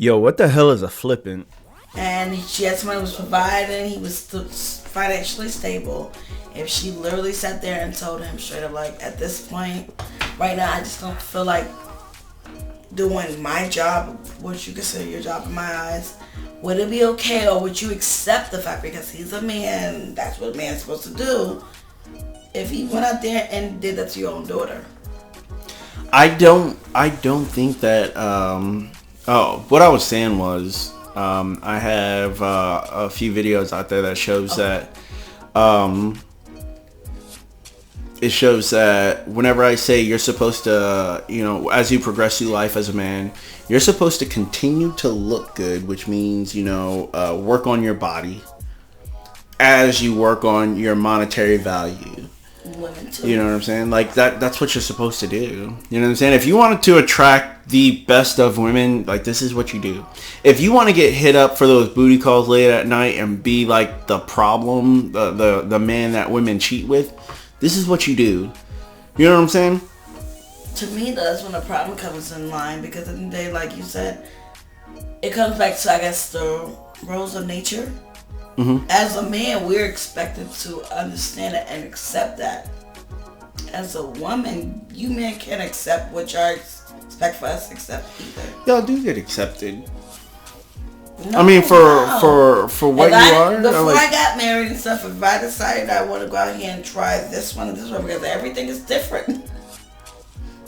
Yo, what the hell is a flippant? And she had somebody who was providing. He was financially stable. If she literally sat there and told him straight up, like, at this point, right now, I just don't feel like doing my job, what you consider your job in my eyes, would it be okay, or would you accept the fact, because he's a man, that's what a man's supposed to do, if he went out there and did that to your own daughter? I don't think that. What I was saying was, I have a few videos out there that shows that. It shows that whenever I say you're supposed to, as you progress through life as a man, you're supposed to continue to look good, which means, work on your body as you work on your monetary value. Women too. You know what I'm saying? Like that's what you're supposed to do. You know what I'm saying? If you wanted to attract the best of women, like, this is what you do. If you want to get hit up for those booty calls late at night and be like the problem, the man that women cheat with, this is what you do. You know what I'm saying? To me, that's when the problem comes in line, because at the end of the day, like you said, it comes back to, I guess, the rules of nature. Mm-hmm. As a man, we're expected to understand it and accept that. As a woman, you men can't accept what y'all expect for us to accept either. Y'all do get accepted. No, I mean, for what you are. Before I got married and stuff, if I decided I want to go out here and try this one and this one, because everything is different.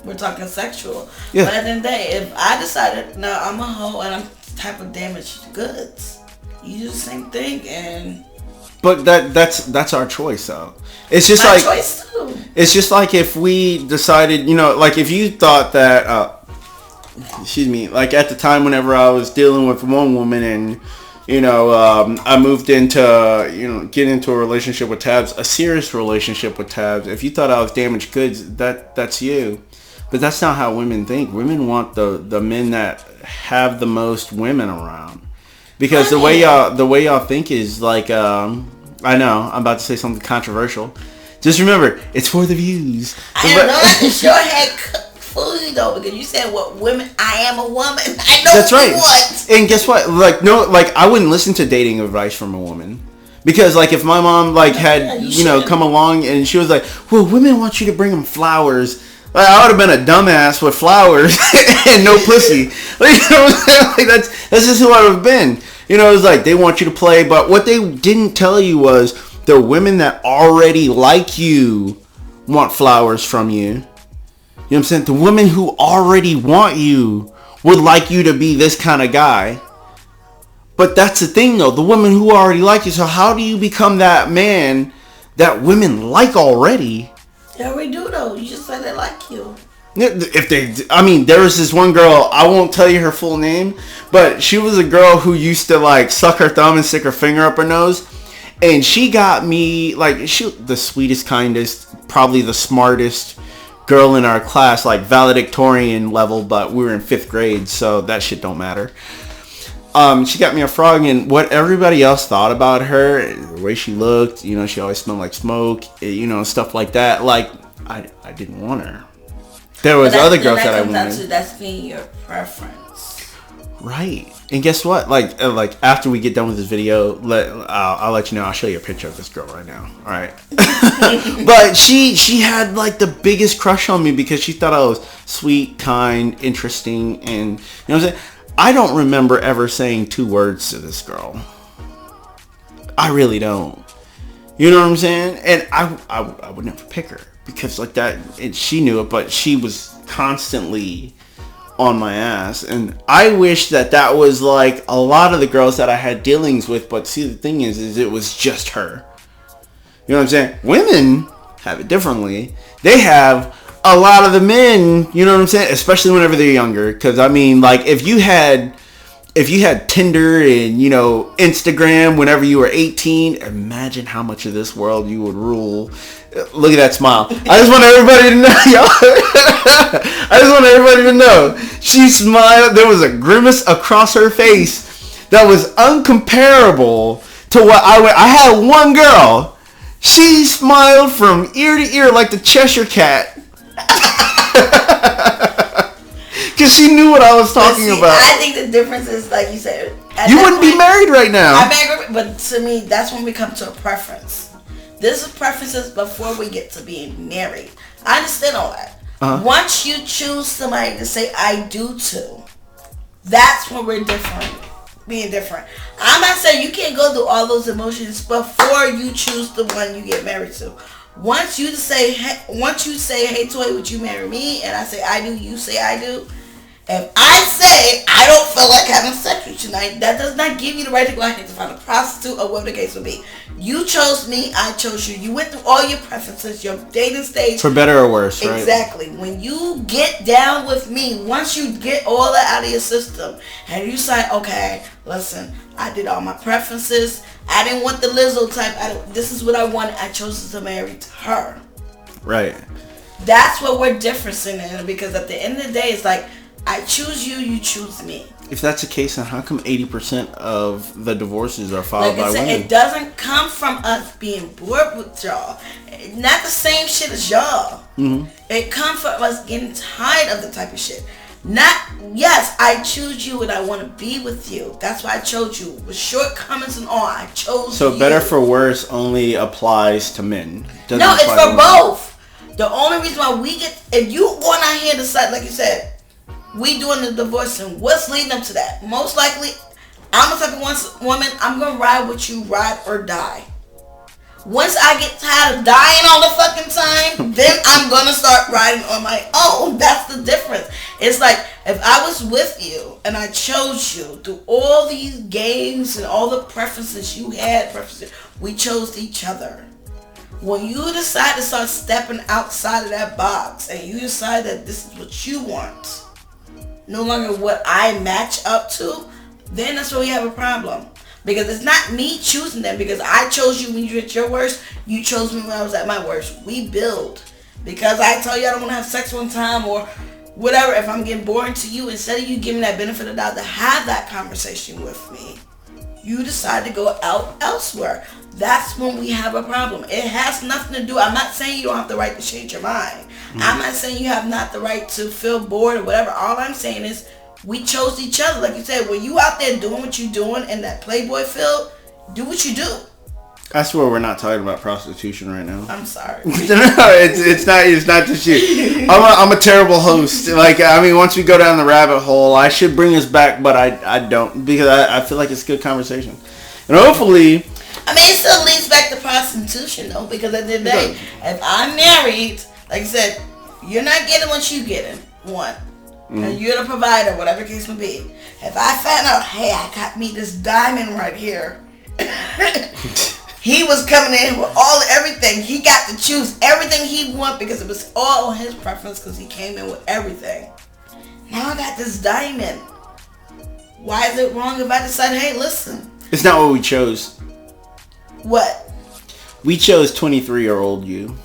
We're talking sexual. Yeah. But at the end of the day, if I decided, no, I'm a hoe and I'm type of damaged goods, you do the same thing. And but that's our choice, though. It's just my like choice too. It's just like if we decided, like if you thought that. Excuse me, like at the time whenever I was dealing with one woman and, I moved into, get into a relationship with Tabs, a serious relationship with Tabs. If you thought I was damaged goods, that's you. But that's not how women think. Women want the men that have the most women around. Because the way y'all think is like, I know, I'm about to say something controversial. Just remember, it's for the views. I know that's sure head fully though, because you said what women. I am a woman. I know that's right. What. And guess what? I wouldn't listen to dating advice from a woman, because like if my mom had come along and she was like, "Well, women want you to bring them flowers," like, I would have been a dumbass with flowers and no pussy. That's just who I would have been. It was like they want you to play, but what they didn't tell you was the women that already like you want flowers from you. You know what I'm saying? The women who already want you would like you to be this kind of guy. But that's the thing, though. The women who already like you. So how do you become that man that women like already? They already do, though. You just said they like you. There was this one girl, I won't tell you her full name, but she was a girl who used to suck her thumb and stick her finger up her nose. And she got me, the sweetest, kindest, probably the smartest girl in our class, valedictorian level, but we were in 5th grade, so that shit don't matter. She got me a frog, and what everybody else thought about her, the way she looked, she always smelled like smoke, stuff like that. I didn't want her. There was other girls that I wanted. That's being your preference. Right. And guess what? After we get done with this video, I'll let you know. I'll show you a picture of this girl right now. All right. But she had the biggest crush on me because she thought I was sweet, kind, interesting, and what I'm saying. I don't remember ever saying 2 words to this girl. I really don't. You know what I'm saying? And I would never pick her because that. And she knew it, but she was constantly on my ass, and I wish that was a lot of the girls that I had dealings with. But see, the thing is it was just her. You know what I'm saying? Women have it differently. They have a lot of the men, you know what I'm saying, especially whenever they're younger. Because if you had Tinder and Instagram whenever you were 18, imagine how much of this world you would rule. Look at that smile. I just want everybody to know, y'all. I just want everybody to know. She smiled. There was a grimace across her face that was uncomparable to what I had one girl. She smiled from ear to ear like the Cheshire Cat. Because she knew what I was talking about. I think the difference is, like you said, you wouldn't be married right now. But to me, that's when we come to a preference. This is preferences before we get to being married. I understand all that. Once you choose somebody to say I do to, that's when we're different. Being different. I'm not saying you can't go through all those emotions before you choose the one you get married to. Once you say, hey Toy, would you marry me? And I say I do, you say I do. If I say I don't feel like having sex with you tonight, that does not give you the right to go ahead to find a prostitute or whatever the case will be. You chose me, I chose you. You went through all your preferences, your dating stage. For better or worse, right? Exactly. When you get down with me, once you get all that out of your system, and you say, okay, listen, I did all my preferences. I didn't want the Lizzo type. This is what I wanted. I chose to marry her. Right. That's what we're differencing in, because at the end of the day, it's like, I choose you, you choose me. If that's the case, then how come 80% of the divorces are filed by women? It doesn't come from us being bored with y'all. Not the same shit as y'all. Mm-hmm. It comes from us getting tired of the type of shit. Yes, I choose you and I want to be with you. That's why I chose you. With shortcomings and all, I chose you. So better for worse only applies to men. No, it's for both. The only reason why we get, if you want out here to decide, like you said, we doing the divorce, and what's leading up to that? Most likely, I'm the type of woman, I'm going to ride with you, ride or die. Once I get tired of dying all the fucking time, then I'm going to start riding on my own. That's the difference. It's like, if I was with you and I chose you through all these games and all the preferences you had, we chose each other. When you decide to start stepping outside of that box and you decide that this is what you want, no longer what I match up to, then that's where we have a problem. Because it's not me choosing them, because I chose you when you were at your worst, you chose me when I was at my worst. We build. Because I tell you I don't want to have sex one time or whatever, if I'm getting boring to you, instead of you giving that benefit of the doubt to have that conversation with me, you decide to go out elsewhere. That's when we have a problem. It has nothing to do, I'm not saying you don't have the right to change your mind. Mm-hmm. I'm not saying you have not the right to feel bored or whatever. All I'm saying is we chose each other. Like you said, when you out there doing what you're doing in that Playboy field, do what you do. I swear we're not talking about prostitution right now. I'm sorry. No, it's not just you. I'm a terrible host. Like, I mean, once we go down the rabbit hole, I should bring us back, but I don't, because I feel like it's good conversation. And hopefully, I mean, it still leads back to prostitution, though, because at the end of the day, if I'm married, like I said, you're not getting what you getting, one. Mm-hmm. And you're the provider, whatever the case may be. If I find out, hey, I got me this diamond right here. He was coming in with everything. He got to choose everything he wanted because it was all his preference, because he came in with everything. Now I got this diamond. Why is it wrong if I decide, hey, listen? It's not what we chose. What? We chose 23-year-old you.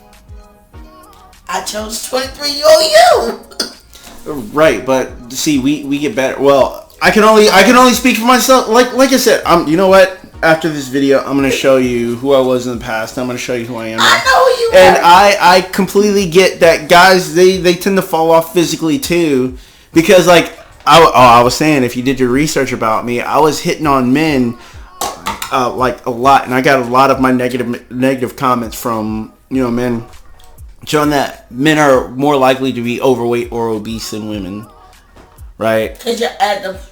I chose 23-year-old you. Right, but see, we get better. Well, I can only speak for myself. Like I said, you know what? After this video, I'm gonna show you who I was in the past. I'm gonna show you who I am now. I know who you are. And I completely get that guys, they tend to fall off physically too, because like I was saying, if you did your research about me, I was hitting on men like a lot, and I got a lot of my negative comments from men showing that men are more likely to be overweight or obese than women, right? Because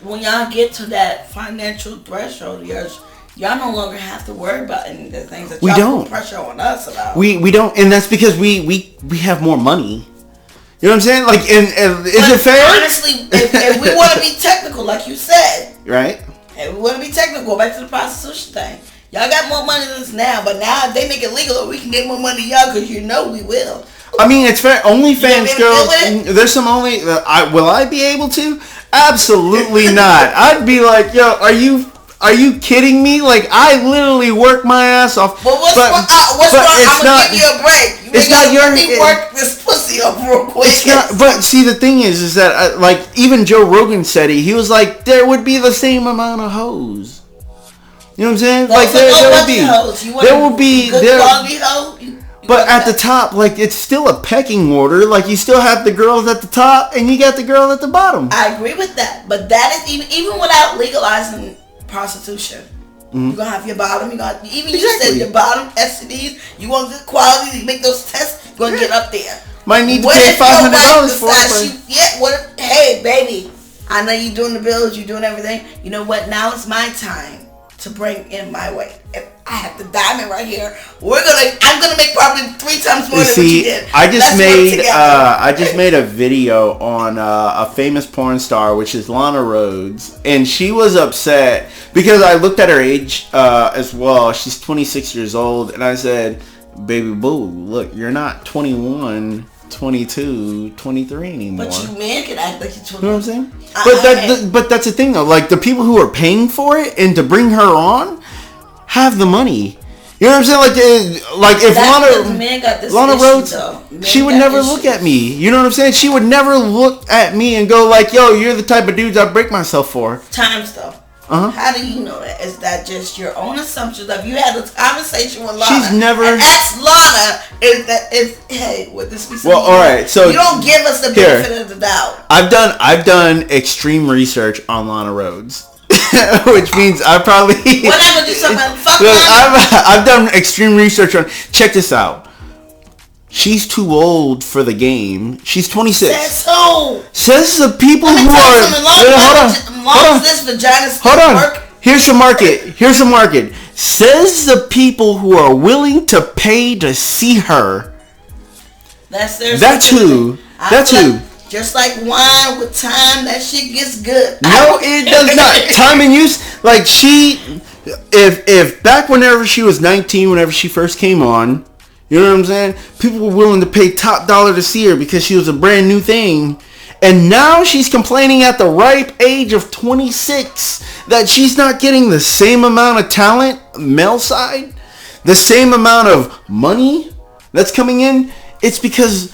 when y'all get to that financial threshold, y'all no longer have to worry about any of the things that y'all put pressure on us about. We don't, and that's because we have more money. You know what I'm saying? Like, and is it fair? Honestly, if we want to be technical, like you said, right? If we want to be technical, back to the prostitution thing. Y'all got more money than us now, but now if they make it legal, we can get more money to y'all, because we will. I mean, it's fair. OnlyFans girls, there's some only. Will I be able to? Absolutely not. I'd be like, yo, are you kidding me? Like, I literally work my ass off. But what's wrong? I'm gonna give you a break. It's not your. Work this pussy up real quick. It's not. But see, the thing is that like even Joe Rogan said he was like, there would be the same amount of hoes. You know what I'm saying? Like there would be. There will be. Good quality hoe. But at the top, like, it's still a pecking order. Like, you still have the girls at the top, and you got the girl at the bottom. I agree with that. But that is even without legalizing prostitution. You're going to have your bottom. You said your bottom STDs. You want good quality. You make those tests. You're going to get up there. Might need to pay $500 for it. Hey, baby. I know you're doing the bills. You're doing everything. You know what? Now it's my time to bring in my weight. If I have the diamond right here, I'm gonna make probably 3 times more than what you did. I just made a video on a famous porn star, which is Lana Rhoades, and she was upset because I looked at her age as well. She's 26 years old, and I said, "Baby boo, look, you're not 21, 22, 23 anymore." But you men can act like you're 21. You know what I'm saying? But that's the thing though. Like, the people who are paying for it and to bring her on have the money. You know what I'm saying? Like if Lana Rhoades, she would never look at me. You know what I'm saying? She would never look at me and go like, "Yo, you're the type of dudes I break myself for." Times though. How do you know that? Is that just your own assumptions? If you had a conversation with Lana, she's never asked Lana, hey, would this be something? Well, all right, so you don't give us the benefit of the doubt. I've done extreme research on Lana Rhoades. Which means I probably whatever. Do something. Fuck I've done extreme research on. Check this out. She's too old for the game. She's 26. Says who? Says the people who are. Hold on. Here's the market. Says the people who are willing to pay to see her. That's who. Just like wine with time, that shit gets good. No, it does not. Time and use. Like, if back whenever she was 19, whenever she first came on, you know what I'm saying? People were willing to pay top dollar to see her because she was a brand new thing. And now she's complaining at the ripe age of 26 that she's not getting the same amount of talent, male side, the same amount of money that's coming in. It's because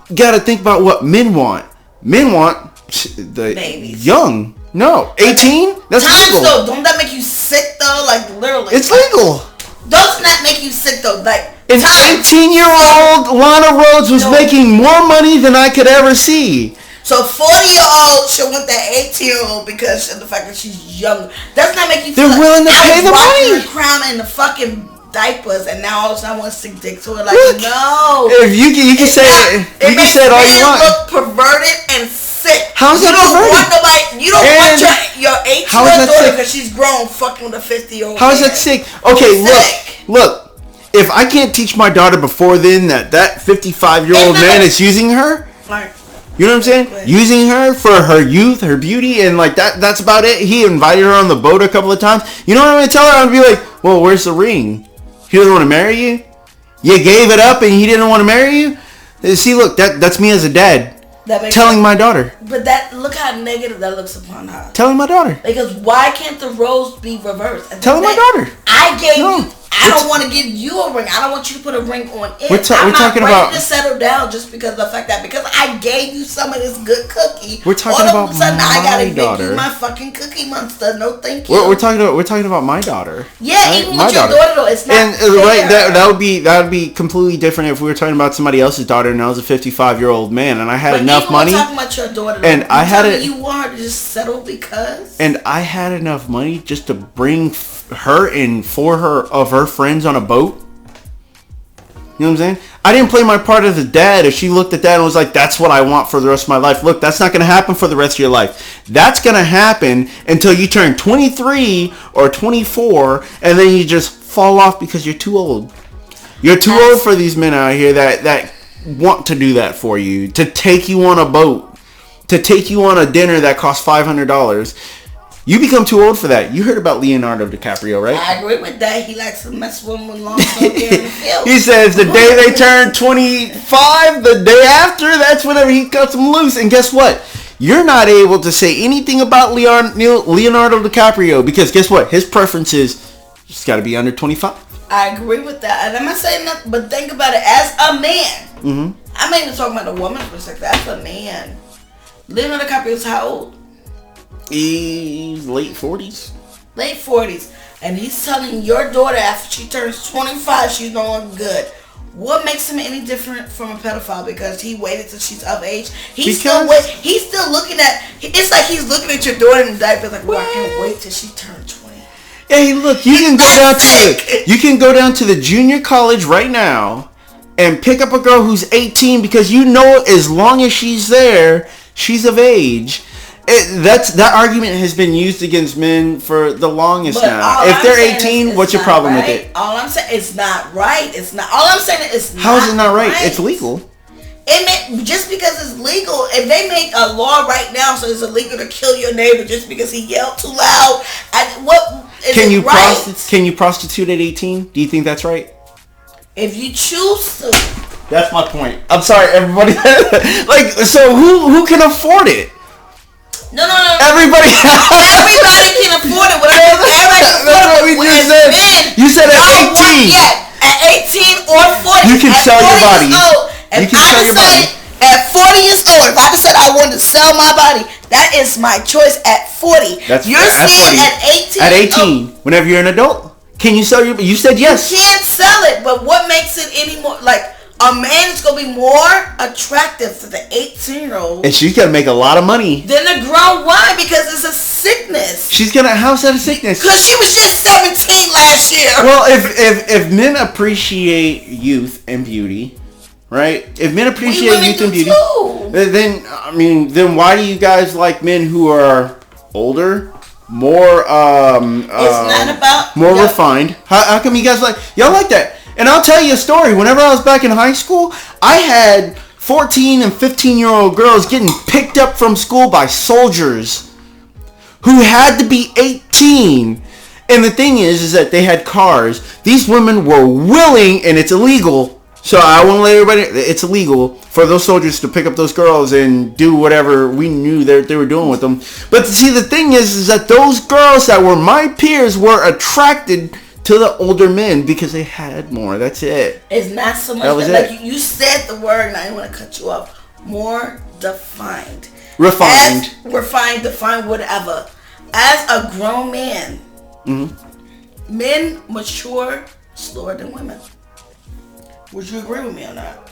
you got to think about what men want. Men want the babies. Young. No, 18? That's legal. Though, don't that make you sick though? Like, literally. It's legal. Doesn't that make you sick though? Like, an 18-year-old Lana Rhoades was making more money than I could ever see. So 40-year-old should want that 18-year-old because of the fact that she's young. Doesn't that make you feel they're willing to pay the money? The crown and the fucking diapers, and now all of a sudden I want to stick dick to it. Like, look, no. If you can say it all you want. Look perverted and sick. How's that perverted? You don't want your 18-year-old daughter because she's grown fucking with a 50-year-old. How is that sick? Okay, look. If I can't teach my daughter before then that 55-year-old man is using her, you know what I'm saying? Using her for her youth, her beauty, and like that's about it. He invited her on the boat a couple of times. You know what I'm going to tell her? I'm going to be like, well, where's the ring? He doesn't want to marry you? You gave it up and he didn't want to marry you? See, look, that's me as a dad. Telling my daughter. But look how negative that looks upon her. Telling my daughter. Because why can't the roles be reversed? Telling my daughter. I gave you. I don't want to give you a ring. I don't want you to put a ring on it. We're talking about to settle down just because of the fact that because I gave you some of this good cookie. We're talking all about of a sudden my I gotta daughter. give you my fucking cookie monster. No, thank you. We're talking about my daughter. Yeah, right? Even with your daughter though, it's not. And right, that would be completely different if we were talking about somebody else's daughter and I was a 55-year-old man and I had enough money. Talking about your daughter, and I had it. You want her to just settle because. And I had enough money just to bring her and 4 of her friends on a boat. You know what I'm saying? I didn't play my part as a dad if she looked at that and was like, that's what I want for the rest of my life. Look, that's not going to happen for the rest of your life. That's going to happen until you turn 23 or 24 and then you just fall off because you're too old. You're too old for these men out here that want to do that for you. To take you on a boat. To take you on a dinner that costs $500. You become too old for that. You heard about Leonardo DiCaprio, right? I agree with that. He likes to mess with women long hair in the field. He says the day they turn 25, the day after, that's whenever he cuts them loose. And guess what? You're not able to say anything about Leonardo DiCaprio because guess what? His preference is just got to be under 25. I agree with that. And I'm not saying nothing, but think about it as a man. Mm-hmm. I'm not even talking about a woman's perspective. As a man. Leonardo DiCaprio's how old? He's late 40s. Late 40s. And he's telling your daughter after she turns 25 she's no longer good. What makes him any different from a pedophile? Because he waited till she's of age. He's still looking at. It's like he's looking at your daughter in the diaper, like, well, I can't wait till she turns 20. Hey, look, you can go down to the junior college right now and pick up a girl who's 18 because you know as long as she's there, she's of age. That argument has been used against men for the longest now. If they're 18, what's your problem with it? All I'm saying, it's not right. It's not. All I'm saying is how is it not right? It's legal. Just because it's legal, if they make a law right now so it's illegal to kill your neighbor just because he yelled too loud, can you prostitute at 18? Do you think that's right? If you choose to. That's my point. I'm sorry, everybody. So who can afford it? No. Everybody can afford it. That's what we just said. Men, you said at 18. At 18 or 40. You can sell your body. If I decided at 40 years old, if I decided I wanted to sell my body, that is my choice at 40. You're saying at 18. At 18, whenever you're an adult, can you sell your? You said yes. You can't sell it, but what makes it any more like? A man is going to be more attractive to the 18-year-old. And she's going to make a lot of money. Than a grown woman because it's a sickness. She's going to, how's that a sickness? Because she was just 17 last year. Well, if men appreciate youth and beauty, right? If men appreciate youth and beauty, then why do you guys like men who are older? More, it's not about more refined. How come you guys y'all like that? And I'll tell you a story. Whenever I was back in high school, I had 14 and 15-year-old girls getting picked up from school by soldiers who had to be 18. And the thing is that they had cars. These women were willing, and it's illegal. So I want to let everybody, it's illegal for those soldiers to pick up those girls and do whatever we knew they were doing with them. But see, the thing is that those girls that were my peers were attracted to the older men because they had more. That's it. It's not so much that like you said the word, and I didn't want to cut you off. More defined. Refined. Defined, whatever. As a grown man, men mature slower than women. Would you agree with me on that?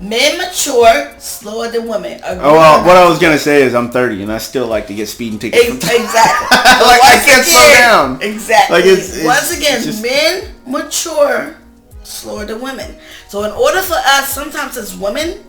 Men mature slower than women. What I was gonna say is I'm 30 and I still like to get speeding tickets. Exactly. I can't slow down. Exactly. Once again, men mature slower than women. So in order for us, sometimes as women,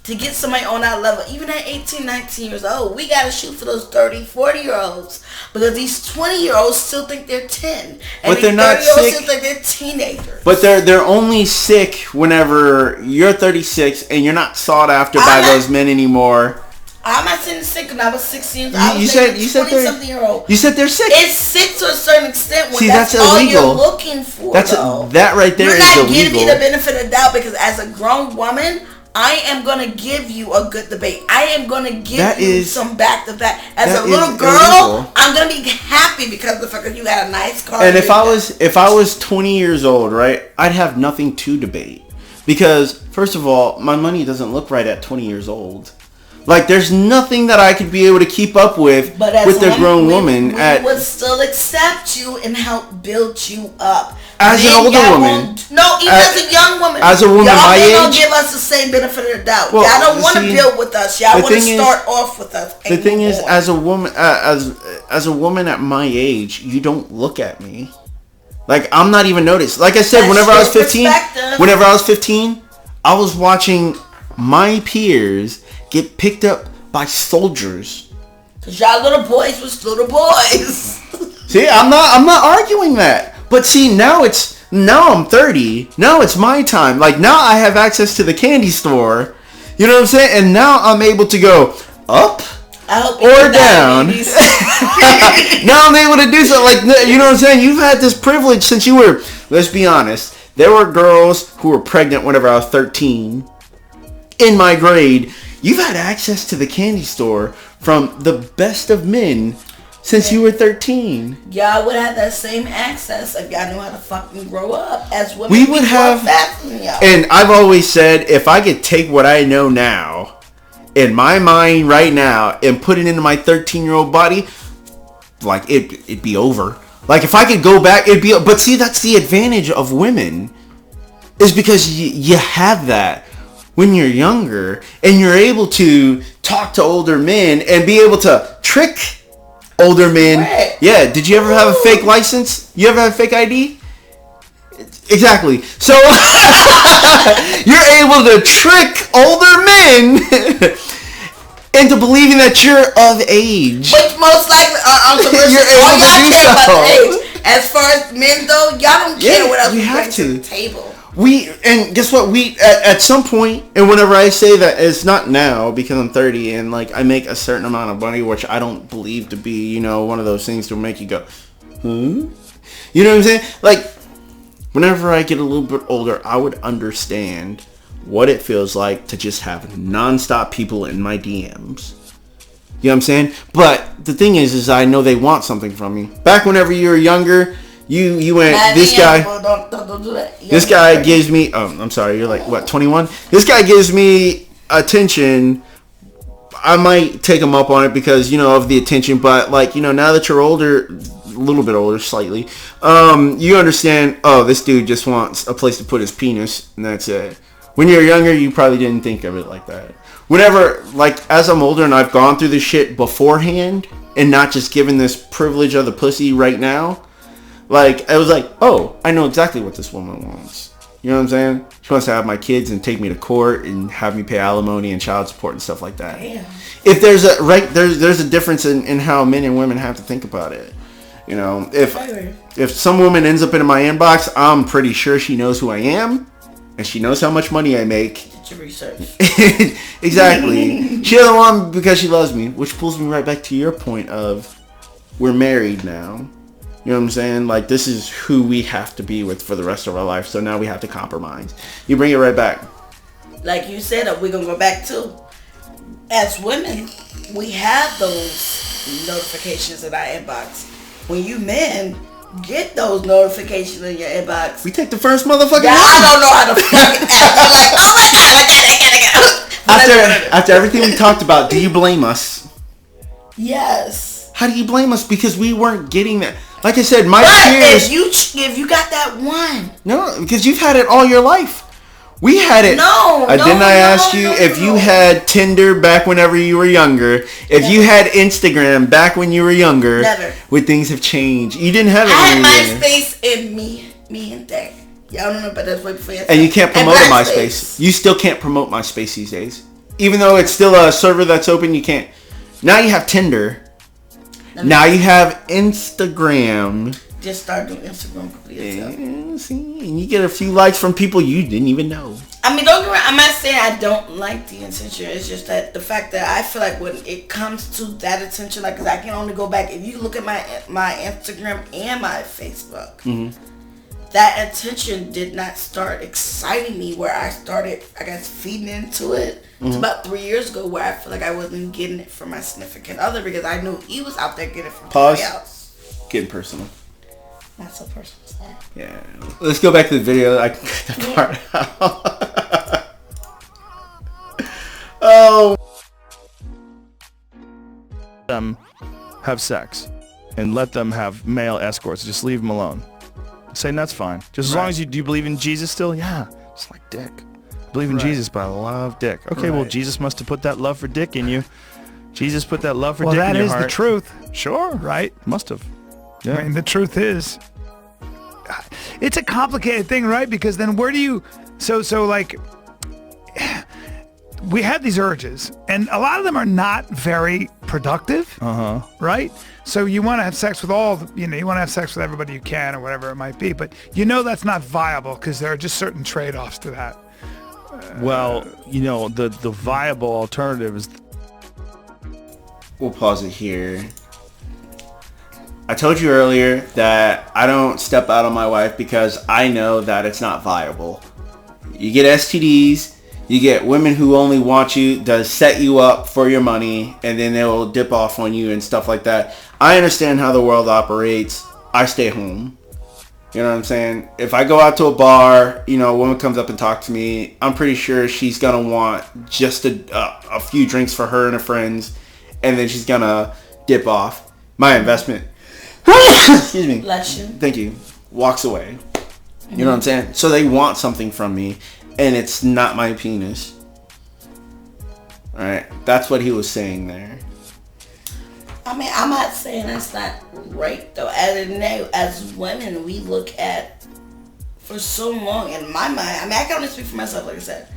to get somebody on our level, even at 18, 19 years old, we gotta shoot for those 30, 40-year-olds because these 20-year-olds still think they're 10, and but these 30-year-olds still think they're teenagers. But they're only sick whenever you're 36 and you're not sought after by those men anymore. I'm not saying sick when I was 16. You said 20-something-year-old. You said they're sick. It's sick to a certain extent. When that's illegal. All you're looking for. That right there is illegal. You're not giving me the benefit of the doubt because as a grown woman, I am going to give you a good debate. I am going to give you some back-to-back. As a little girl, illegal. I'm going to be happy because the fact that you had a nice car. And if I was 20 years old, right, I'd have nothing to debate. Because, first of all, my money doesn't look right at 20 years old. Like, there's nothing that I could be able to keep up with the grown woman. We would still accept you and help build you up. As an older woman. No, even as a young woman. As a woman my age. Y'all don't give us the same benefit of the doubt. Y'all don't want to build with us. Y'all want to start off with us. The thing is, as a woman, as a woman at my age, you don't look at me. Like, I'm not even noticed. Like I said, whenever I was 15, I was watching my peers get picked up by soldiers. Cause y'all little boys was little boys. See, I'm not arguing that. But see, now I'm 30. Now it's my time. Like, now I have access to the candy store. You know what I'm saying? And now I'm able to go up or down. Now I'm able to do something. Like, you know what I'm saying? You've had this privilege since you were, let's be honest, there were girls who were pregnant whenever I was 13 in my grade. You've had access to the candy store from the best of men since you were 13. Y'all would have that same access if y'all knew how to fucking grow up. As women, we would have. And I've always said, if I could take what I know now, in my mind right now, and put it into my 13-year-old body, like, it'd be over. Like, if I could go back, it'd be... But see, that's the advantage of women. is because you have that when you're younger, and you're able to talk to older men and be able to trick older men. Right. Yeah. Did you ever have a fake license? You ever have a fake ID? Exactly. So you're able to trick older men into believing that you're of age. Which most likely, you're able to do care about so. the age. As far as men though, y'all don't care what else you we have bring to the table. And guess what? We at some point, and whenever I say that, it's not now because I'm 30 and like I make a certain amount of money, which I don't believe to be, you know, one of those things to make you go, You know what I'm saying? Like, whenever I get a little bit older, I would understand what it feels like to just have nonstop people in my DMs. You know what I'm saying? But the thing is I know they want something from you. Back whenever you were younger, you went, this guy, don't do that. this guy gives me, I'm sorry, you're like, what, 21? This guy gives me attention. I might take him up on it because, you know, of the attention. But, like, you know, now that you're older, a little bit older, slightly, you understand, this dude just wants a place to put his penis, and that's it. When you're younger, you probably didn't think of it like that. Whenever, like, as I'm older and I've gone through this shit beforehand and not just given this privilege of the pussy right now, like, I was like, I know exactly what this woman wants. You know what I'm saying? She wants to have my kids and take me to court and have me pay alimony and child support and stuff like that. Damn. If there's a difference in how men and women have to think about it. You know, if some woman ends up in my inbox, I'm pretty sure she knows who I am and she knows how much money I make. Did your research? Exactly. She doesn't want me because she loves me, which pulls me right back to your point of we're married now. You know what I'm saying? Like, this is who we have to be with for the rest of our life. So now we have to compromise. You bring it right back. Like you said, we're going to go back to, as women, we have those notifications in our inbox. When you men get those notifications in your inbox, we take the first motherfucking one. I don't know how to fucking act. I'm like, oh my God, I gotta. After everything we talked about, do you blame us? Yes. How do you blame us? Because we weren't getting that. Like I said, my fears. If you got that one. No, because you've had it all your life. We had it. Didn't I ask you if you had Tinder back whenever you were younger? If you had Instagram back when you were younger? Never. When things have changed. You didn't have it. I had MySpace and me and that. Y'all don't know about that way before. And you can't promote MySpace. You still can't promote MySpace these days. Even though it's still a server that's open, you can't. Now you have Tinder. Now you have Instagram. Just start doing Instagram for yourself. See, and you get a few likes from people you didn't even know. I mean, don't get me wrong. I'm not saying I don't like the attention. It's just that the fact that I feel like when it comes to that attention, like, cause I can only go back. If you look at my Instagram and my Facebook, that attention did not start exciting me. Where I started, I guess, feeding into it. It's about 3 years ago where I feel like I wasn't getting it from my significant other because I knew he was out there getting it from somebody else. Getting personal. Not so personal. Yeah. Let's go back to the video. I can cut that part out. Them have sex and let them have male escorts. Just leave them alone. Saying that's fine. Just as long as you do you believe in Jesus still? Yeah. Just like dick. I believe in Jesus, but I love dick. Okay, well, Jesus must have put that love for dick in you. Jesus put that love for dick in your heart. Well, that is the truth. Sure. Right? Must have. Yeah. I mean, the truth is, it's a complicated thing, right? Because then where do you, so like, we have these urges, and a lot of them are not very productive, right? So you want to have sex with you want to have sex with everybody you can or whatever it might be, but that's not viable because there are just certain trade-offs to that. Well, the viable alternative is... We'll pause it here. I told you earlier that I don't step out on my wife because I know that it's not viable. You get STDs, you get women who only want you to set you up for your money, and then they'll dip off on you and stuff like that. I understand how the world operates. I stay home. You know what I'm saying? If I go out to a bar, a woman comes up and talks to me, I'm pretty sure she's going to want just a few drinks for her and her friends, and then she's going to dip off. My investment... Excuse me. Bless you. Thank you. Walks away. You know what I'm saying? So they want something from me, and it's not my penis. All right, that's what he was saying there. I mean, I'm not saying that's not right though. As women, we look at for so long in my mind. I mean, I can only speak for myself, like I said.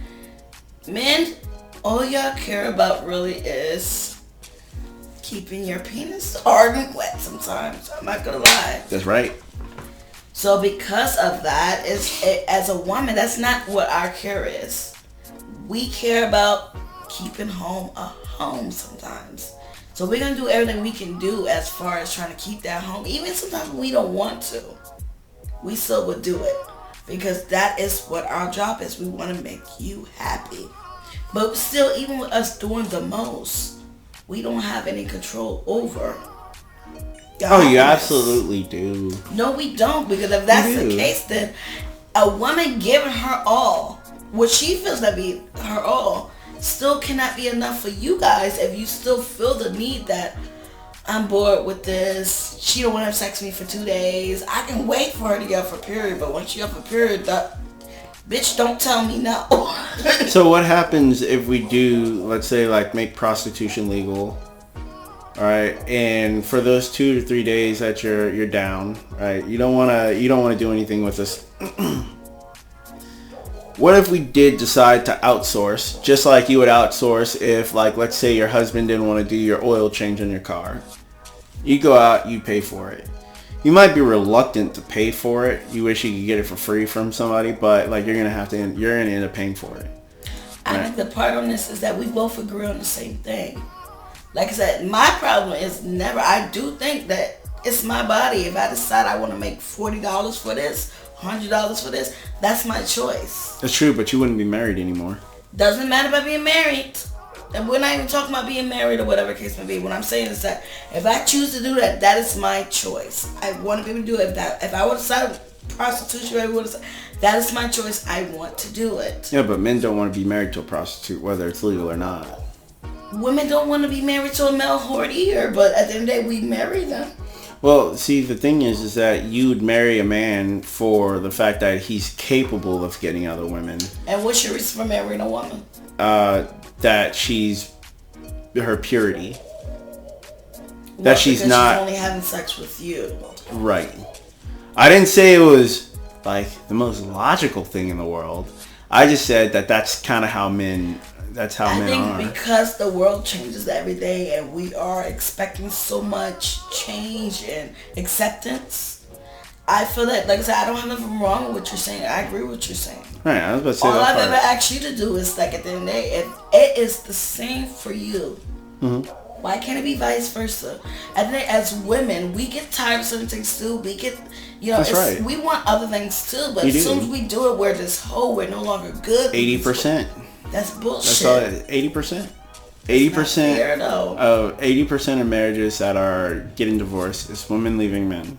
Men, all y'all care about really is keeping your penis hard and wet. Sometimes I'm not gonna lie. That's right. So because of that, as a woman, that's not what our care is. We care about keeping home a home sometimes. So we're going to do everything we can do as far as trying to keep that home. Even sometimes when we don't want to. We still would do it. Because that is what our job is. We want to make you happy. But still, even with us doing the most, we don't have any control over Oh, you absolutely do. No, we don't. Because if that's the case, then a woman giving her all, what she feels to be her all, still cannot be enough for you guys if you still feel the need that I'm bored with this. She don't want to have sex with me for 2 days. I can wait for her to get off her period, but once she off her period, bitch, don't tell me no. So what happens if we do, let's say, like, make prostitution legal? All right, and for those 2 to 3 days that you're down, right? You don't want to do anything with us. What if we did decide to outsource, just like you would outsource if, like, let's say your husband didn't want to do your oil change on your car. You go out, you pay for it. You might be reluctant to pay for it. You wish you could get it for free from somebody, but like you're gonna end up paying for it. I think the part on this is that we both agree on the same thing. Like I said, my problem is I do think that it's my body. If I decide I want to make $40 for this, $100 for this, that's my choice. That's true, but you wouldn't be married anymore. Doesn't matter about being married. And we're not even talking about being married or whatever case may be. What I'm saying is that if I choose to do that, that is my choice. I want to be able to do it. If I would decide prostitution, that is my choice. I want to do it. Yeah, but men don't want to be married to a prostitute, whether it's legal or not. Women don't want to be married to a male whore either, but at the end of the day, we marry them. Well, see, the thing is that you'd marry a man for the fact that he's capable of getting other women. And what's your reason for marrying a woman? That she's her purity. Well, that she's not she's only having sex with you. Right. I didn't say it was like the most logical thing in the world. I just said that that's kind of how men. That's how men are. I think because the world changes every day and we are expecting so much change and acceptance, I feel that, like I said, I don't have nothing wrong with what you're saying. I agree with what you're saying. Right, I was about to say all that I've part. ever asked you to do is, like, at the end of the day, if it is the same for you, why can't it be vice versa? And then as women, we get tired of certain things too. We get, That's right. We want other things too, but as soon as we do it, we're this whole, we're no longer good. 80%. That's bullshit. That's all it is. 80%. 80%. 80% of marriages that are getting divorced is women leaving men.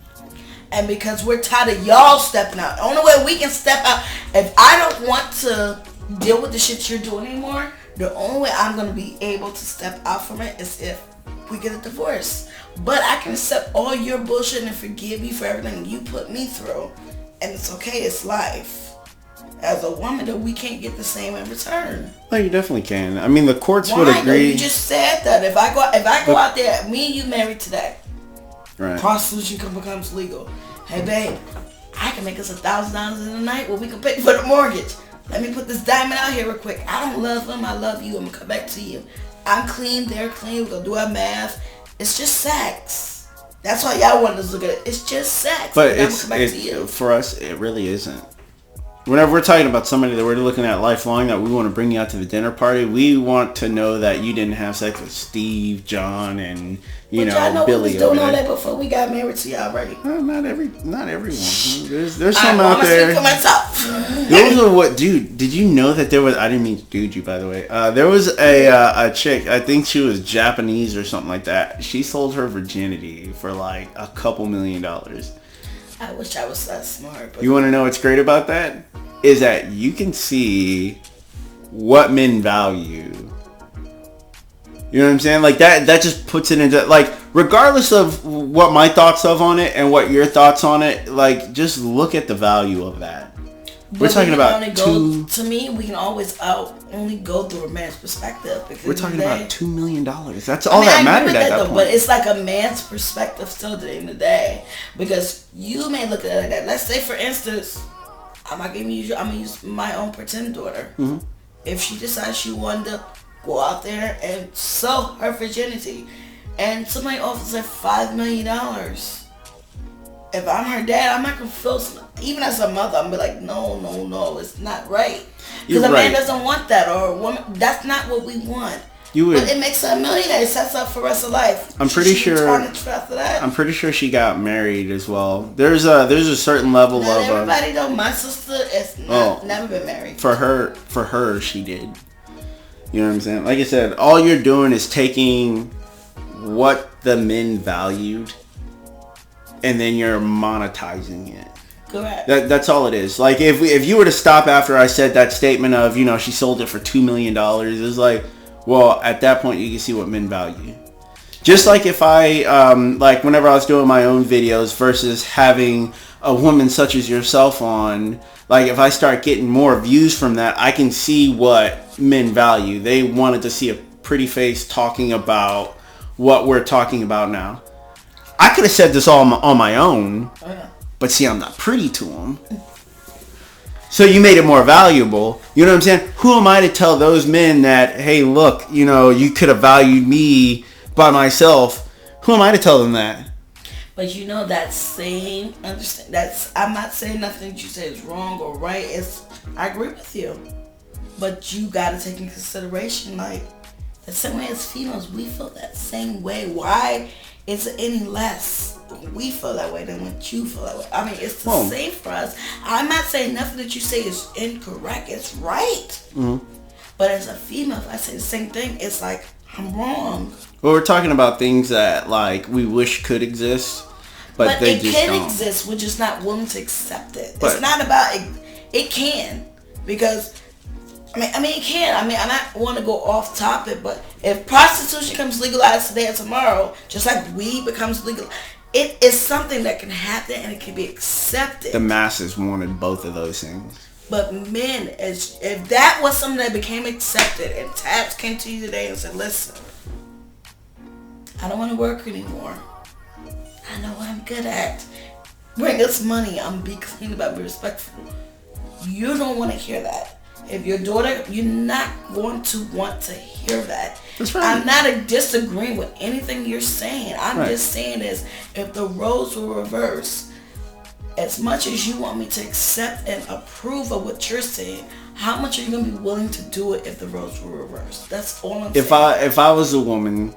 And because we're tired of y'all stepping out. The only way we can step out, if I don't want to deal with the shit you're doing anymore, the only way I'm going to be able to step out from it is if we get a divorce. But I can accept all your bullshit and forgive you for everything you put me through. And it's okay, it's life. As a woman, though, we can't get the same in return. Well, you definitely can. I mean, the courts would Why? agree. You just said that. If I go out there, me and you married today. Right. Prostitution becomes legal. Hey, babe, I can make us $1,000 in a night where we can pay for the mortgage. Let me put this diamond out here real quick. I don't love him. I love you. I'm going to come back to you. I'm clean. They're clean. We're going to do our math. It's just sex. That's why y'all want us to look at it. It's just sex. But for us, it really isn't. Whenever we're talking about somebody that we're looking at lifelong, that we want to bring you out to the dinner party, we want to know that you didn't have sex with Steve, John, and Billy. We was doing all that before we got married to y'all already. Not everyone. There's some out there. For myself. Those are what, dude. Did you know that there was? I didn't mean to dude you, by the way. There was a chick. I think she was Japanese or something like that. She sold her virginity for like a couple $1 million. I wish I was that smart. But you want to know what's great about that? Is that you can see what men value. You know what I'm saying? Like that just puts it into, like, regardless of what my thoughts of on it and what your thoughts on it, like, just look at the value of that. We're talking about to me, we can always only go through a man's perspective. Because we're talking about $2 million. That's all that mattered at that point. But it's like a man's perspective still at the end of the day. Because you may look at it like that. Let's say, for instance, I'm gonna use my own pretend daughter. Mm-hmm. If she decides she wanted to go out there and sell her virginity, and somebody offers her $5 million. If I'm her dad, I'm not gonna feel, even as a mother, I'm gonna be like, no, it's not right. Because a man doesn't want that, or a woman, that's not what we want. But it makes her a millionaire. It sets up for the rest of life. I'm pretty sure she got married as well. There's a certain level not of everybody though. My sister has never been married. For her, she did. You know what I'm saying? Like I said, all you're doing is taking what the men valued, and then you're monetizing it. Correct. That's all it is. Like, if you were to stop after I said that statement of, she sold it for $2 million, it's like, well, at that point you can see what men value. Just like if I, like whenever I was doing my own videos versus having a woman such as yourself on, like if I start getting more views from that, I can see what men value. They wanted to see a pretty face talking about what we're talking about now. I could have said this all on my own, but see, I'm not pretty to them. So you made it more valuable. You know what I'm saying? Who am I to tell those men that, hey, look, you could have valued me by myself? Who am I to tell them that? But that same understand. I'm not saying nothing that you say is wrong or right. I agree with you, but you got to take into consideration, like, the same way as females, we feel that same way. Why is it any less when we feel that way than when you feel that way? I mean, it's the same for us. I'm not saying nothing that you say is incorrect. It's right. Mm-hmm. But as a female, if I say the same thing, it's like, I'm wrong. Well, we're talking about things that, like, we wish could exist, but they just don't. It can exist. We're just not willing to accept it. It's not about it. It can, because I mean, it can. I not want to go off topic, but if prostitution becomes legalized today or tomorrow, just like weed becomes legal, it is something that can happen and it can be accepted. The masses wanted both of those things. But men, if that was something that became accepted, and Tabs came to you today and said, listen, I don't want to work anymore. I know what I'm good at. Bring us money. I'm be clean about, be respectful. You don't want to hear that. If your daughter, you're not going to want to hear that. That's right. I'm not disagreeing with anything you're saying. I'm just saying is, if the roles were reversed, as much as you want me to accept and approve of what you're saying, how much are you going to be willing to do it if the roles were reversed? That's all I'm saying. If I was a woman,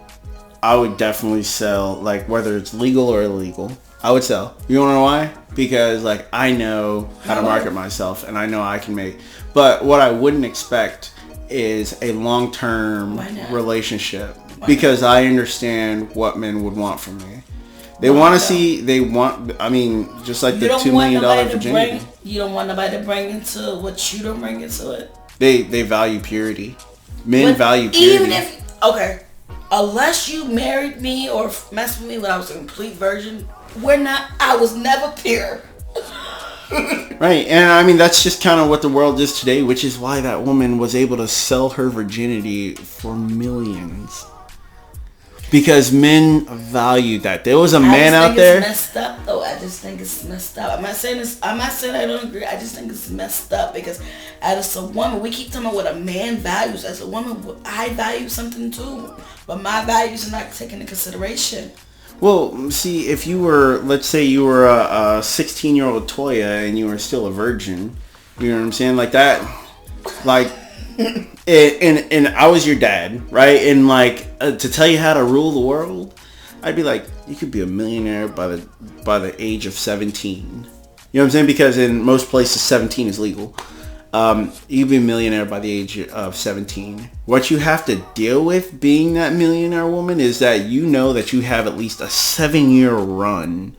I would definitely sell, like, whether it's legal or illegal, I would sell. You wanna know why? Because, like, I know how to market myself and I know I can make. But what I wouldn't expect is a long-term relationship. Because I understand what men would want from me. They want to see, just like the $2 million virginity. You don't want nobody to bring into what you don't bring into it. They value purity. Men value purity. Unless you married me or messed with me when I was a complete virgin, I was never pure. Right, and that's just kind of what the world is today, which is why that woman was able to sell her virginity for millions. Because men value that. There was a man out there. It's messed up, though. I just think it's messed up. I'm not saying I don't agree. I just think it's messed up because as a woman, we keep talking about what a man values. As a woman, I value something too, but my values are not taken into consideration. Well, see, if you were, let's say you were a 16-year-old Toya and you were still a virgin, you know what I'm saying? Like that, like, and I was your dad, right? And like, to tell you how to rule the world, I'd be like, you could be a millionaire by the age of 17. You know what I'm saying? Because in most places, 17 is legal. You'd be a millionaire by the age of 17. What you have to deal with being that millionaire woman is that you know that you have at least a 7-year run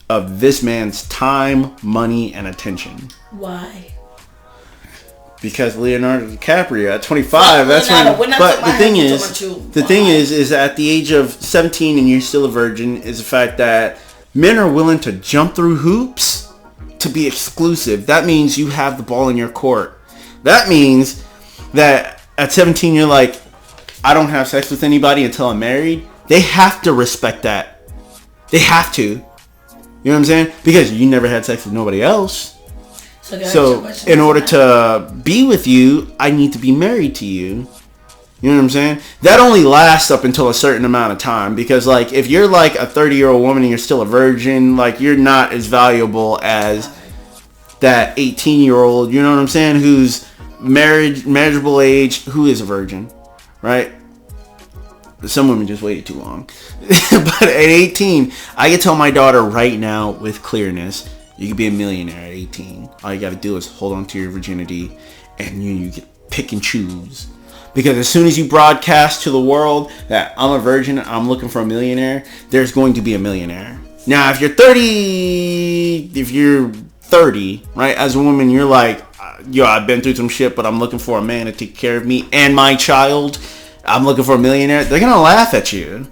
of this man's time, money, and attention. Why? Because Leonardo DiCaprio at 25, that's when. But the thing is at the age of 17 and you're still a virgin, is the fact that men are willing to jump through hoops to be exclusive. That means you have the ball in your court. That means that at 17 you're like, I don't have sex with anybody until I'm married. They have to respect that. They have to. You know what I'm saying? Because you never had sex with nobody else. So in order to be with you, I need to be married to you. You know what I'm saying? That only lasts up until a certain amount of time. Because like if you're like a 30-year-old woman and you're still a virgin, like you're not as valuable as that 18-year-old, you know what I'm saying, who's marriageable age, who is a virgin, right? Some women just waited too long. But at 18, I can tell my daughter right now with clearness, you can be a millionaire at 18. All you got to do is hold on to your virginity, and you get pick and choose. Because as soon as you broadcast to the world that I'm a virgin, I'm looking for a millionaire, there's going to be a millionaire. Now, if you're 30, right, as a woman, you're like, yo, I've been through some shit, but I'm looking for a man to take care of me and my child. I'm looking for a millionaire. They're going to laugh at you.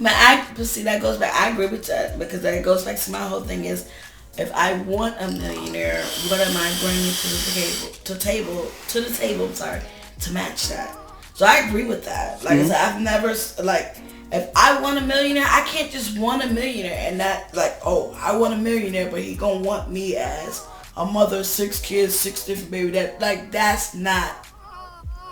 But see, that goes back. I agree with that because that goes back to my whole thing is, if I want a millionaire, what am I bringing to the table to match that? So I agree with that. Like I said, I've never, like, if I want a millionaire, I can't just want a millionaire and not like, oh, I want a millionaire, but he gonna want me as a mother of 6 kids, 6 different babies. That, like, that's not,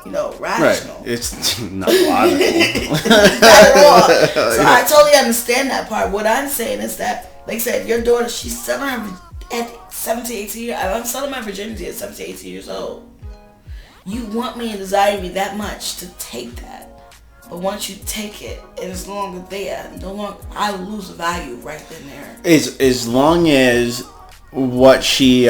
you know, rational. Right. It's not logical. Not at all. So I totally understand that part. What I'm saying is that, like I said, your daughter, she's selling her at 17, 18 years. I'm selling my virginity at 17, 18 years old. You want me and desire me that much to take that. But once you take it, and it's no longer there, I lose the value right then and there. As long as what is she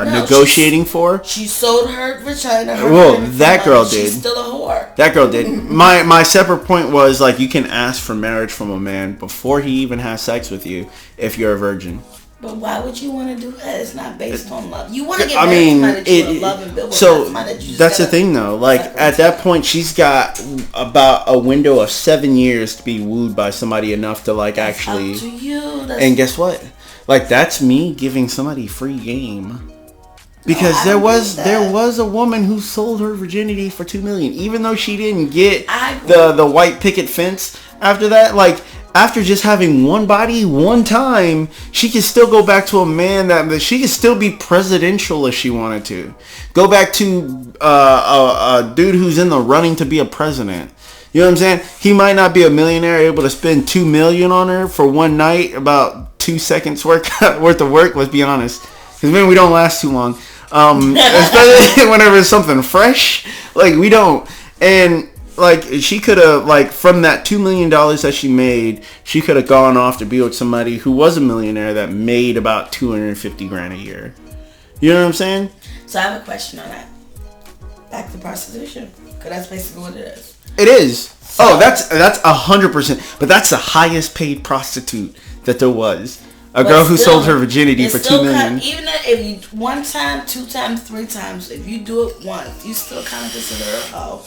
negotiating for? She sold her vagina. That girl did. She's still a whore. That girl did. My separate point was, like, you can ask for marriage from a man before he even has sex with you if you're a virgin. But why would you want to do that? It's not based on love. You want to get married to somebody that you love and build with. So that's the thing, though. Like, at that point, she's got about a window of 7 years to be wooed by somebody enough to, like, actually. Up to you. And guess what? Like, that's me giving somebody free game. Because there was a woman who sold her virginity for $2 million, even though she didn't get the white picket fence after that. Like, after just having one body one time, she could still go back to a man that she could still be presidential if she wanted to. Go back to a dude who's in the running to be a president. You know what I'm saying? He might not be a millionaire able to spend $2 million on her for one night, about 2 seconds worth of work. Let's be honest, because man, we don't last too long. Especially whenever it's something fresh, like we don't. And like she could have, like, from that $2 million that she made, she could have gone off to be with somebody who was a millionaire that made about $250,000 a year. You know what I'm saying? So I have a question on that. Back to prostitution, because that's basically what it is. It is. So, that's 100%. But that's the highest paid prostitute that there was. A girl who sold her virginity for $2 million. Even if you 1 time, 2 times, 3 times, if you do it once, you still kind of consider her a hoe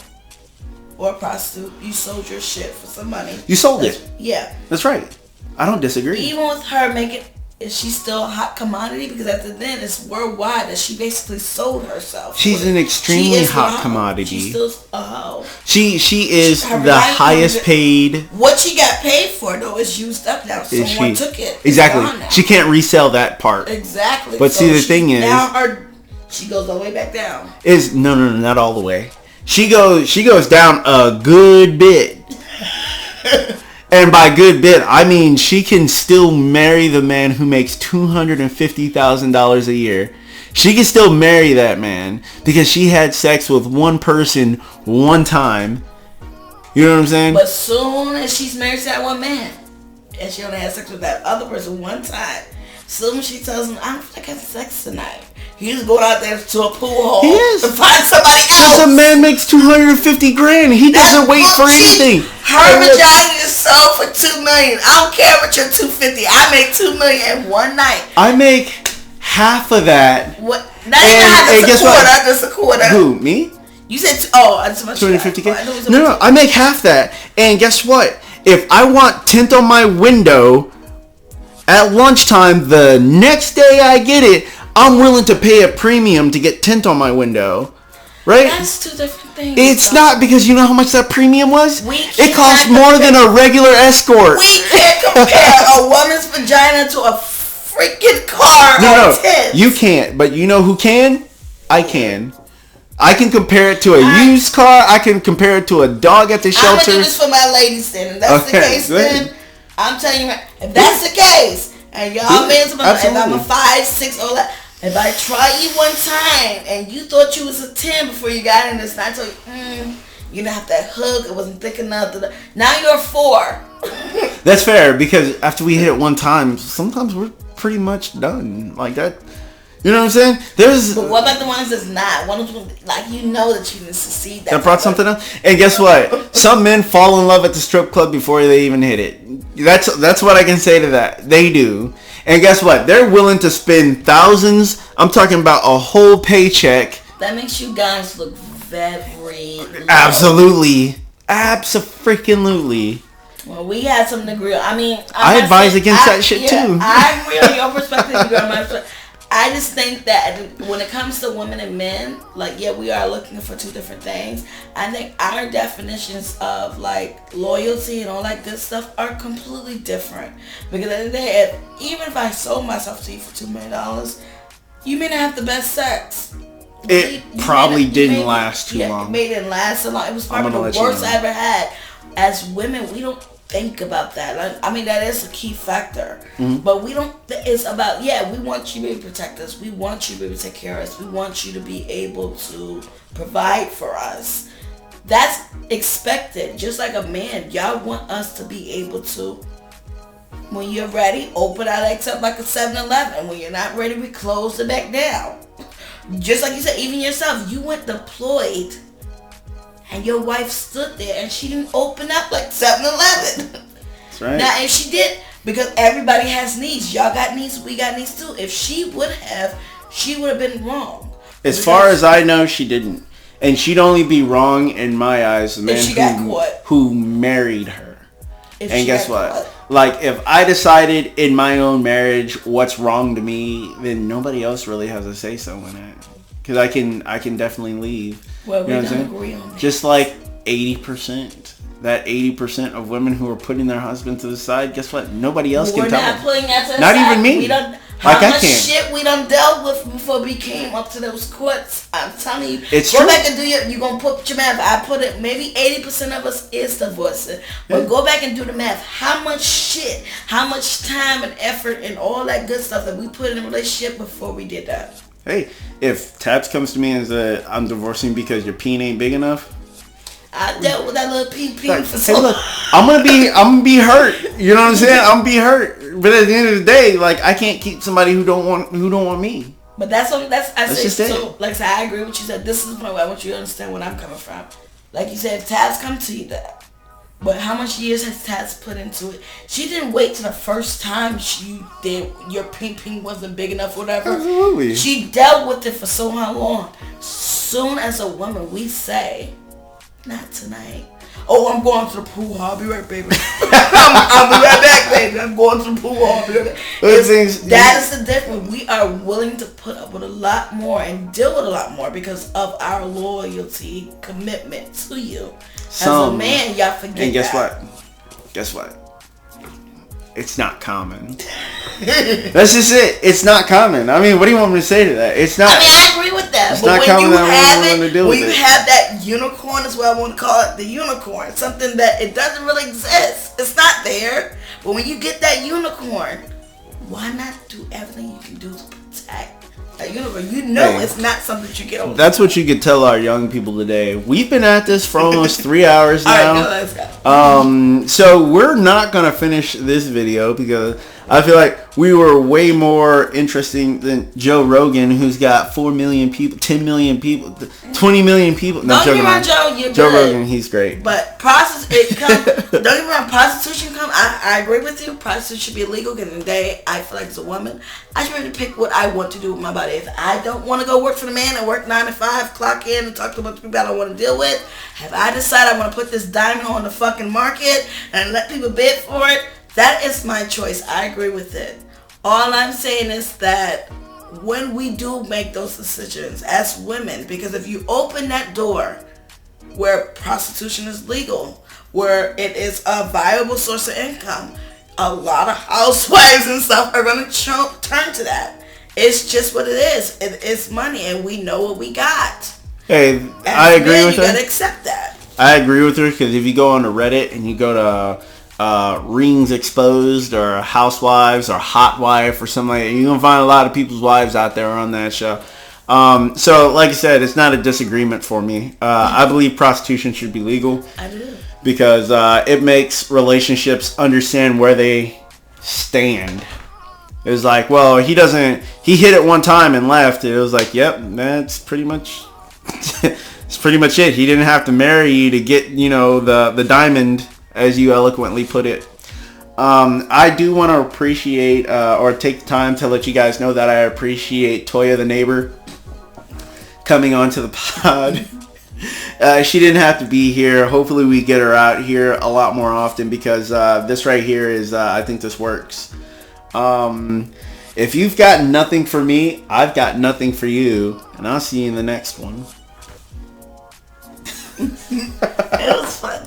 or a prostitute. You sold your shit for some money. You sold it. Yeah. That's right. I don't disagree. Even with her making, is she still a hot commodity? Because at the end, it's worldwide that she basically sold herself. She's an extremely hot commodity. She's still a hoe. She is the highest paid. What she got paid for, though, is used up now. Someone took it. Exactly. She can't resell that part. Exactly. But so see, the thing is, now she goes all the way back down. No, not all the way. She goes down a good bit. And by good bit, I mean she can still marry the man who makes $250,000 a year. She can still marry that man because she had sex with one person one time. You know what I'm saying? But soon as she's married to that one man, and she only had sex with that other person one time, soon as she tells him, I don't feel like having sex tonight, he's going out there to a pool hall to find somebody else. The man makes $250,000. He doesn't wait for anything. Her vagina is sold for $2 million. I don't care what your $250,000. I make $2 million in one night. I make half of that. What? That's not just a quarter. Just a quarter. Who? Me? You said, I just want $250K. No, I make half that. And guess what? If I want tint on my window at lunchtime, the next day I get it, I'm willing to pay a premium to get tint on my window. Right? That's two different things. It's not, because you know how much that premium was? It costs more than a regular escort. We can't compare a woman's vagina to a freaking car. No, you can't. But you know who can? I can. I can compare it to a used car. I can compare it to a dog at the shelter. I'm gonna do this for my ladies then. If that's the case, then I'm telling you, if that's the case, and y'all men, if I'm a 5'6" or that, if I try you one time and you thought you was a 10 before you got in this, and I told you, you didn't have that hook, it wasn't thick enough. Now you're a 4. That's fair, because after we hit it one time, sometimes we're pretty much done like that. You know what I'm saying? But what about the ones that's not? One of them, like, you know that you didn't succeed. That brought something up. And guess what? Some men fall in love at the strip club before they even hit it. That's what I can say to that. They do. And guess what? They're willing to spend thousands. I'm talking about a whole paycheck. That makes you guys look very low. Absolutely. Abso-freaking-lutely. Well, we had something to agree on. I mean, I advise against that shit too. I agree on your perspective. You agree on my perspective. I just think that when it comes to women and men, like, yeah, we are looking for two different things. I think our definitions of, like, loyalty and all that good stuff are completely different. Because at the end of the day, even if I sold myself to you for $2 million, you may not have the best sex. It probably didn't last too long. It didn't last so long. It was probably the worst I ever had. As women, we don't think about that. I mean, that is a key factor. Mm-hmm. But we don't, it's about, we want you to be able to protect us. We want you to be able to take care of us. We want you to be able to provide for us. That's expected. Just like a man, y'all want us to be able to, when you're ready, open our legs up like a 7-Eleven. When you're not ready, we close it back down. Just like you said, even yourself, you went deployed and your wife stood there and she didn't open up like 7-Eleven. That's right. Now, if she did, because everybody has needs. Y'all got needs, we got needs too. If she would have been wrong. As far as I know, she didn't. And she'd only be wrong in my eyes, the man who married her. And guess what? Like, if I decided in my own marriage what's wrong to me, then nobody else really has a say-so in it. Because I can definitely leave. Well, we don't agree on that. Just like 80%. That 80% of women who are putting their husband to the side, guess what? Nobody else can tell them. We're not putting that to the side. Not even me. How much shit we done dealt with before we came up to those courts. I'm telling you. It's go true. back and do you're going to put your math. I put it, maybe 80% of us is divorcing. But go back and do the math. How much shit, how much time and effort and all that good stuff that we put in a relationship before we did that. Hey, if Tabs comes to me and says, I'm divorcing because your peen ain't big enough. I dealt with that little peen for so long. Look, I'm gonna be hurt. You know what I'm saying? I'm gonna be hurt. But at the end of the day, like, I can't keep somebody who don't want me. But that's just it. So, like I said, I agree with you. Said this is the point where I want you to understand where I'm coming from. Like you said, if Tabs come to you that. But how much years has Tabs put into it? She didn't wait till the first time your ping wasn't big enough, whatever. Absolutely. She dealt with it for so long. Soon as a woman, we say, not tonight. Oh, I'm going to the pool. I'll be right, baby. I'll be right back, baby. I'm going to the pool. I'll be right back. That is the difference. We are willing to put up with a lot more and deal with a lot more because of our loyalty, commitment to you. As a man, y'all forget that. And guess what? It's not common. That's just it. It's not common. I mean, what do you want me to say to that? It's not. I mean, I agree with that. It's not common when you have that unicorn, is what I want to call it, the unicorn. Something that it doesn't really exist. It's not there. But when you get that unicorn, why not do everything you can do to protect that unicorn? You know, it's not something that you get over. That's what you could tell our young people today. We've been at this for almost 3 hours now. All right, let's go. So we're not gonna finish this video because I feel like we were way more interesting than Joe Rogan, who's got 4 million people, 10 million people, 20 million people. No, don't get me wrong, Joe. You're Joe good. Rogan, he's great. But don't get me wrong, prostitution come. I agree with you. Prostitution should be illegal because in the day, I feel like as a woman, I should be able to pick what I want to do with my body. If I don't want to go work for the man and work 9 to 5, clock in and talk to a bunch of people I don't want to deal with, have I decided I want to put this diamond on the fucking market and let people bid for it, that is my choice. I agree with it. All I'm saying is that when we do make those decisions as women, because if you open that door where prostitution is legal, where it is a viable source of income, a lot of housewives and stuff are going to turn to that. It's just what it is. It's money, and we know what we got. Hey, I agree with her. You got to accept that. I agree with her because if you go on to Reddit and you go to Rings Exposed or Housewives or Hot Wife or something like that, you're going to find a lot of people's wives out there on that show. So, like I said, it's not a disagreement for me. I believe prostitution should be legal. I do. Because it makes relationships understand where they stand. It was like, well, he hit it one time and left. It was like, yep, that's pretty much it's pretty much it. He didn't have to marry you to get, the diamond, as you eloquently put it. I do want to appreciate or take the time to let you guys know that I appreciate Toya the neighbor coming onto the pod. She didn't have to be here. Hopefully we get her out here a lot more often because this right here is, I think this works. If you've got nothing for me, I've got nothing for you. And I'll see you in the next one. It was fun.